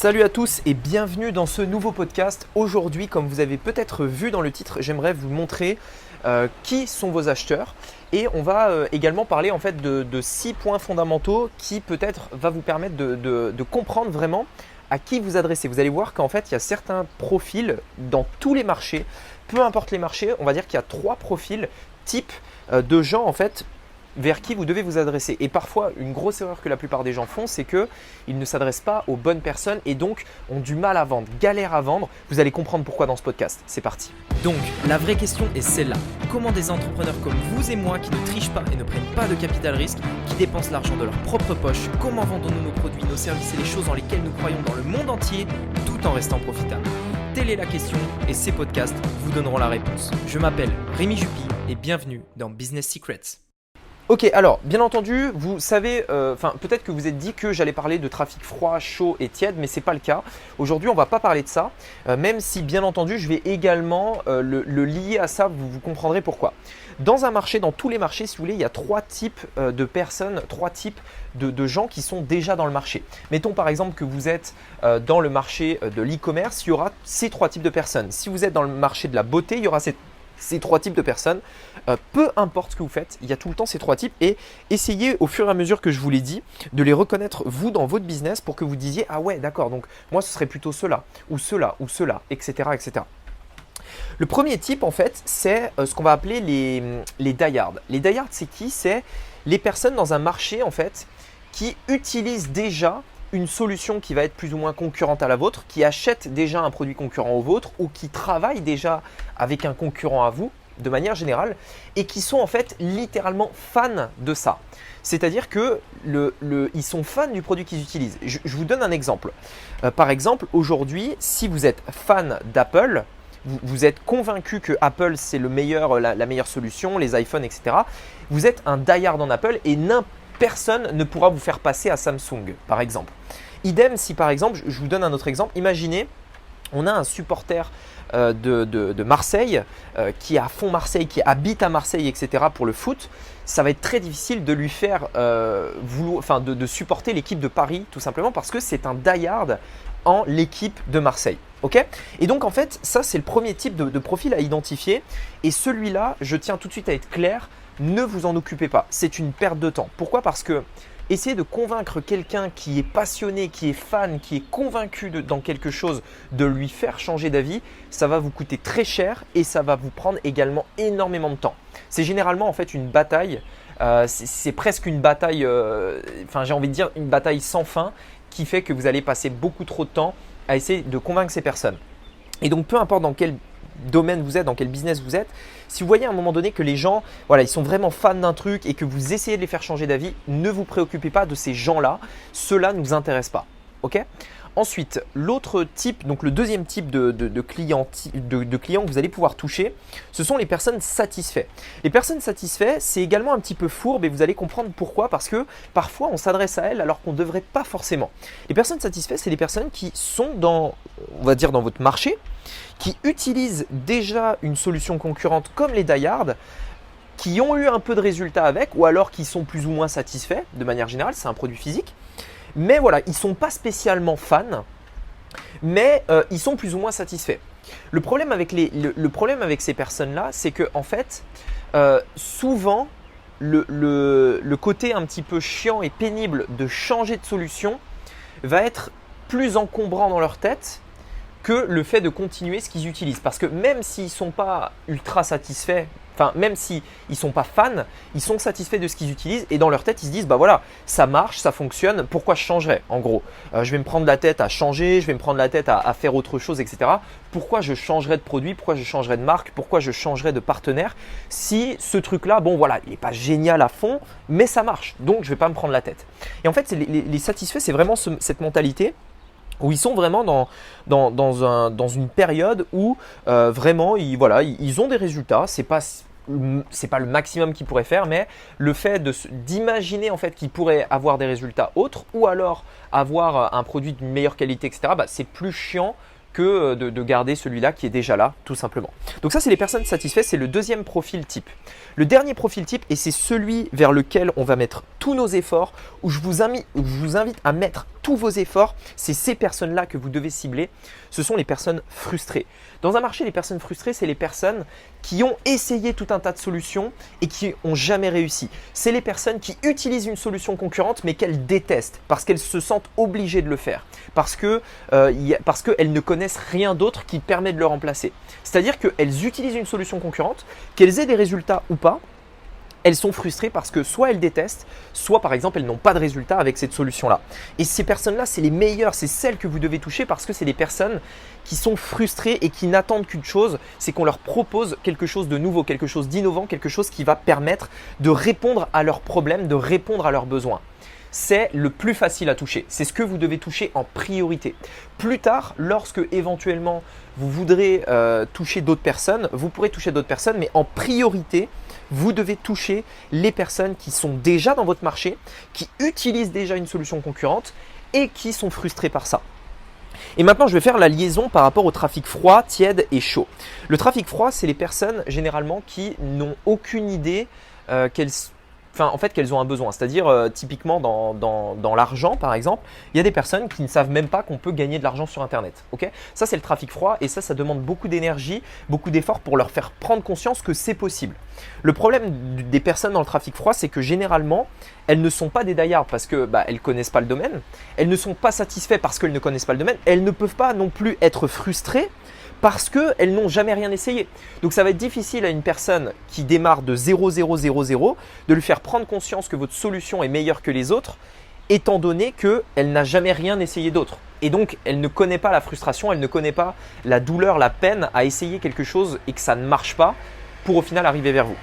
Salut à tous et bienvenue dans ce nouveau podcast. Aujourd'hui, comme vous avez peut-être vu dans le titre, j'aimerais vous montrer qui sont vos acheteurs et on va également parler en fait de 6 points fondamentaux qui peut-être va vous permettre de comprendre vraiment à qui vous adressez. Vous allez voir qu'en fait, il y a certains profils dans tous les marchés, peu importe les marchés, on va dire qu'il y a 3 profils types de gens en fait vers qui vous devez vous adresser. Et parfois, une grosse erreur que la plupart des gens font, c'est qu'ils ne s'adressent pas aux bonnes personnes et donc ont du mal à vendre, galèrent à vendre. Vous allez comprendre pourquoi dans ce podcast. C'est parti. Donc, la vraie question est celle-là. Comment des entrepreneurs comme vous et moi qui ne trichent pas et ne prennent pas de capital risque, qui dépensent l'argent de leur propre poche, comment vendons-nous nos produits, nos services et les choses dans lesquelles nous croyons dans le monde entier, tout en restant profitables? Telle est la question et ces podcasts vous donneront la réponse. Je m'appelle Rémi Jupy et bienvenue dans Business Secrets. Ok, alors bien entendu, vous savez, peut-être que vous êtes dit que j'allais parler de trafic froid, chaud et tiède, mais ce n'est pas le cas. Aujourd'hui, on ne va pas parler de ça, même si bien entendu, je vais également le lier à ça, vous comprendrez pourquoi. Dans un marché, dans tous les marchés, si vous voulez, il y a 3 types de personnes, 3 types de gens qui sont déjà dans le marché. Mettons par exemple que vous êtes dans le marché de l'e-commerce, il y aura ces 3 types de personnes. Si vous êtes dans le marché de la beauté, il y aura ces 3 types de personnes. Peu importe ce que vous faites, il y a tout le temps ces 3 types et essayez au fur et à mesure que je vous l'ai dit de les reconnaître vous dans votre business pour que vous disiez « Ah ouais, d'accord, donc moi ce serait plutôt cela ou cela, etc. etc. » Le premier type en fait, c'est ce qu'on va appeler les die-hard. Les die-hard, c'est qui? C'est les personnes dans un marché en fait qui utilisent déjà une solution qui va être plus ou moins concurrente à la vôtre, qui achètent déjà un produit concurrent au vôtre ou qui travaillent déjà avec un concurrent à vous de manière générale et qui sont en fait littéralement fans de ça. C'est-à-dire que ils sont fans du produit qu'ils utilisent. Je vous donne un exemple. Par exemple, aujourd'hui, si vous êtes fan d'Apple, vous êtes convaincu que Apple c'est la meilleure solution, les iPhones, etc. Vous êtes un die-hard en Apple et personne ne pourra vous faire passer à Samsung, par exemple. Idem si par exemple, je vous donne un autre exemple, imaginez, on a un supporter de Marseille qui est à fond Marseille, qui habite à Marseille, etc. pour le foot. Ça va être très difficile de lui faire de supporter l'équipe de Paris tout simplement parce que c'est un die-hard en l'équipe de Marseille. Okay, et donc en fait, ça c'est le premier type de profil à identifier et celui-là, je tiens tout de suite à être clair, ne vous en occupez pas, c'est une perte de temps. Pourquoi? Parce que essayer de convaincre quelqu'un qui est passionné, qui est fan, qui est convaincu dans quelque chose, de lui faire changer d'avis, ça va vous coûter très cher et ça va vous prendre également énormément de temps. C'est généralement en fait une bataille, c'est presque une bataille, j'ai envie de dire une bataille sans fin qui fait que vous allez passer beaucoup trop de temps à essayer de convaincre ces personnes. Et donc peu importe dans quel domaine vous êtes, dans quel business vous êtes, si vous voyez à un moment donné que les gens, ils sont vraiment fans d'un truc et que vous essayez de les faire changer d'avis, ne vous préoccupez pas de ces gens-là, ceux-là ne nous intéressent pas. Ok ? Ensuite, l'autre type, donc le deuxième type de clients que vous allez pouvoir toucher, ce sont les personnes satisfaites. Les personnes satisfaites, c'est également un petit peu fourbe et vous allez comprendre pourquoi, parce que parfois on s'adresse à elles alors qu'on ne devrait pas forcément. Les personnes satisfaites, c'est les personnes qui sont dans votre marché, qui utilisent déjà une solution concurrente comme les die-hard, qui ont eu un peu de résultats avec ou alors qui sont plus ou moins satisfaits de manière générale, c'est un produit physique. Mais voilà, ils ne sont pas spécialement fans, mais ils sont plus ou moins satisfaits. Le problème avec ces personnes-là, c'est que en fait, souvent, le côté un petit peu chiant et pénible de changer de solution va être plus encombrant dans leur tête que le fait de continuer ce qu'ils utilisent. Parce que même s'ils ne sont pas ultra satisfaits, même s'ils ne sont pas fans, ils sont satisfaits de ce qu'ils utilisent et dans leur tête, ils se disent bah voilà, ça marche, ça fonctionne, pourquoi je changerais en gros je vais me prendre la tête à changer, je vais me prendre la tête à faire autre chose, etc. Pourquoi je changerais de produit, pourquoi je changerais de marque, pourquoi je changerais de partenaire si ce truc-là, il n'est pas génial à fond, mais ça marche, donc je ne vais pas me prendre la tête. Et en fait, les satisfaits, c'est vraiment cette mentalité où ils sont vraiment dans une période où vraiment ils ont des résultats, c'est pas le maximum qu'ils pourraient faire, mais le fait d'imaginer en fait qu'ils pourraient avoir des résultats autres ou alors avoir un produit d'une meilleure qualité, etc., c'est plus chiant que de garder celui-là qui est déjà là, tout simplement. Donc ça, c'est les personnes satisfaites, c'est le deuxième profil type. Le dernier profil type, et c'est celui vers lequel on va mettre tous nos efforts, où je vous invite à mettre tous vos efforts, c'est ces personnes-là que vous devez cibler. Ce sont les personnes frustrées. Dans un marché, les personnes frustrées, c'est les personnes qui ont essayé tout un tas de solutions et qui n'ont jamais réussi. C'est les personnes qui utilisent une solution concurrente mais qu'elles détestent parce qu'elles se sentent obligées de le faire, parce qu'elles ne connaissent rien d'autre qui permet de le remplacer. C'est-à-dire qu'elles utilisent une solution concurrente, qu'elles aient des résultats ou pas, elles sont frustrées parce que soit elles détestent, soit par exemple elles n'ont pas de résultat avec cette solution-là. Et ces personnes-là, c'est les meilleures, c'est celles que vous devez toucher parce que c'est des personnes qui sont frustrées et qui n'attendent qu'une chose, c'est qu'on leur propose quelque chose de nouveau, quelque chose d'innovant, quelque chose qui va permettre de répondre à leurs problèmes, de répondre à leurs besoins. C'est le plus facile à toucher. C'est ce que vous devez toucher en priorité. Plus tard, lorsque éventuellement vous voudrez toucher d'autres personnes, vous pourrez toucher d'autres personnes, mais en priorité, vous devez toucher les personnes qui sont déjà dans votre marché, qui utilisent déjà une solution concurrente et qui sont frustrées par ça. Et maintenant, je vais faire la liaison par rapport au trafic froid, tiède et chaud. Le trafic froid, c'est les personnes généralement qui n'ont aucune idée qu'elles ont un besoin. C'est-à-dire, typiquement dans l'argent, par exemple, il y a des personnes qui ne savent même pas qu'on peut gagner de l'argent sur Internet. Okay, ça, c'est le trafic froid et ça demande beaucoup d'énergie, beaucoup d'efforts pour leur faire prendre conscience que c'est possible. Le problème des personnes dans le trafic froid, c'est que généralement, elles ne sont pas des die-hard parce qu'elles ne connaissent pas le domaine. Elles ne sont pas satisfaites parce qu'elles ne connaissent pas le domaine. Elles ne peuvent pas non plus être frustrées parce qu'elles n'ont jamais rien essayé. Donc ça va être difficile à une personne qui démarre de 0,000 de lui faire prendre conscience que votre solution est meilleure que les autres, étant donné qu'elle n'a jamais rien essayé d'autre. Et donc, elle ne connaît pas la frustration, elle ne connaît pas la douleur, la peine à essayer quelque chose et que ça ne marche pas pour au final arriver vers vous.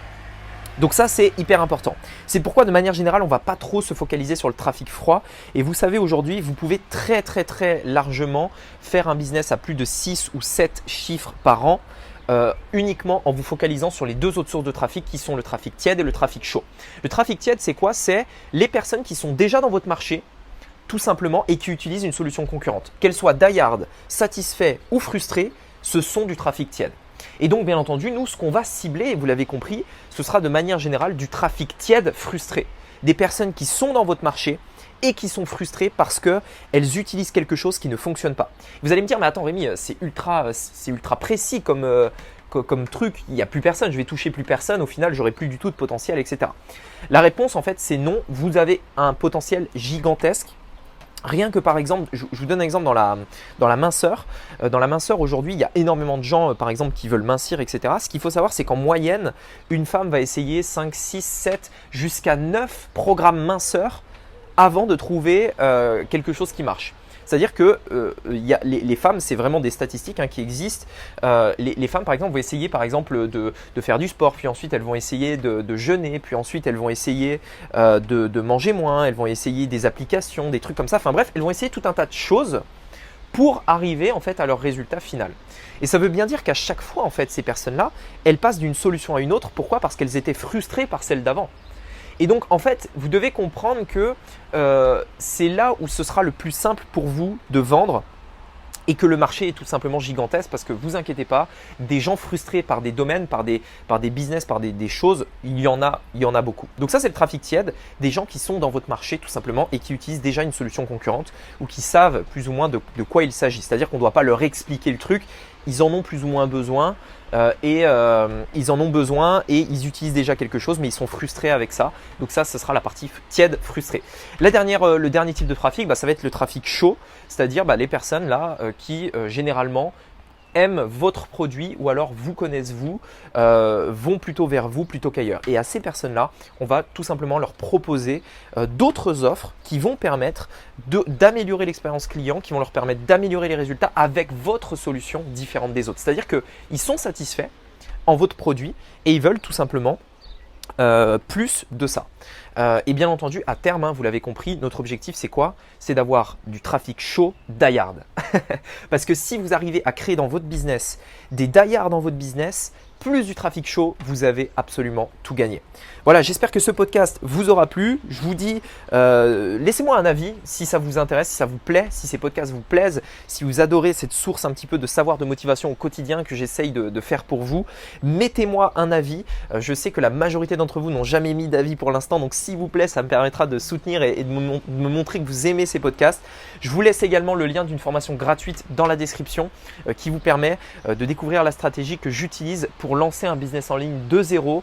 Donc ça, c'est hyper important. C'est pourquoi de manière générale, on ne va pas trop se focaliser sur le trafic froid. Et vous savez, aujourd'hui, vous pouvez très largement faire un business à plus de 6 ou 7 chiffres par an uniquement en vous focalisant sur les deux autres sources de trafic qui sont le trafic tiède et le trafic chaud. Le trafic tiède, c'est quoi? C'est les personnes qui sont déjà dans votre marché, tout simplement, et qui utilisent une solution concurrente. Qu'elles soient die-hard, satisfaits ou frustrés, ce sont du trafic tiède. Et donc, bien entendu, nous, ce qu'on va cibler, et vous l'avez compris, ce sera de manière générale du trafic tiède frustré. Des personnes qui sont dans votre marché et qui sont frustrées parce qu'elles utilisent quelque chose qui ne fonctionne pas. Vous allez me dire, mais attends Rémi, c'est ultra précis comme truc, il n'y a plus personne, je vais toucher plus personne, au final, j'aurai plus du tout de potentiel, etc. La réponse, en fait, c'est non, vous avez un potentiel gigantesque. Rien que par exemple, je vous donne un exemple dans la minceur. Dans la minceur aujourd'hui, il y a énormément de gens par exemple qui veulent mincir, etc. Ce qu'il faut savoir, c'est qu'en moyenne, une femme va essayer 5, 6, 7 jusqu'à 9 programmes minceur avant de trouver quelque chose qui marche. C'est-à-dire que les femmes, c'est vraiment des statistiques qui existent. Les femmes, par exemple, vont essayer par exemple de faire du sport, puis ensuite elles vont essayer de jeûner, puis ensuite elles vont essayer de manger moins, elles vont essayer des applications, des trucs comme ça. Enfin bref, elles vont essayer tout un tas de choses pour arriver en fait à leur résultat final. Et ça veut bien dire qu'à chaque fois, en fait, ces personnes-là, elles passent d'une solution à une autre. Pourquoi? Parce qu'elles étaient frustrées par celle d'avant. Et donc, en fait, vous devez comprendre que c'est là où ce sera le plus simple pour vous de vendre et que le marché est tout simplement gigantesque parce que vous inquiétez pas, des gens frustrés par des domaines, par des business, par des choses, il y en a beaucoup. Donc ça, c'est le trafic tiède, des gens qui sont dans votre marché tout simplement et qui utilisent déjà une solution concurrente ou qui savent plus ou moins de quoi il s'agit. C'est-à-dire qu'on ne doit pas leur expliquer le truc, ils en ont plus ou moins besoin. Ils en ont besoin et ils utilisent déjà quelque chose mais ils sont frustrés avec ça. Donc ça, ce sera la partie tiède, frustrée. Le dernier type de trafic, ça va être le trafic chaud, c'est-à-dire les personnes là qui généralement aiment votre produit ou alors vous connaissent vous, vont plutôt vers vous plutôt qu'ailleurs. Et à ces personnes-là, on va tout simplement leur proposer d'autres offres qui vont permettre d'améliorer l'expérience client, qui vont leur permettre d'améliorer les résultats avec votre solution différente des autres. C'est-à-dire qu'ils sont satisfaits en votre produit et ils veulent tout simplement plus de ça. Et bien entendu, à terme, vous l'avez compris, notre objectif c'est quoi? C'est d'avoir du trafic chaud die-hard. Parce que si vous arrivez à créer dans votre business des die-hard dans votre business, plus du trafic chaud, vous avez absolument tout gagné. Voilà, j'espère que ce podcast vous aura plu. Je vous dis, laissez-moi un avis si ça vous intéresse, si ça vous plaît, si ces podcasts vous plaisent, si vous adorez cette source un petit peu de savoir, de motivation au quotidien que j'essaye de faire pour vous. Mettez-moi un avis. Je sais que la majorité d'entre vous n'ont jamais mis d'avis pour l'instant, donc s'il vous plaît, ça me permettra de soutenir et de me montrer que vous aimez ces podcasts. Je vous laisse également le lien d'une formation gratuite dans la description qui vous permet de découvrir la stratégie que j'utilise pour lancer un business en ligne de zéro,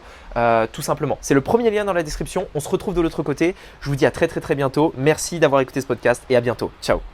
tout simplement. C'est le premier lien dans la description. On se retrouve de l'autre côté. Je vous dis à très bientôt. Merci d'avoir écouté ce podcast et à bientôt. Ciao.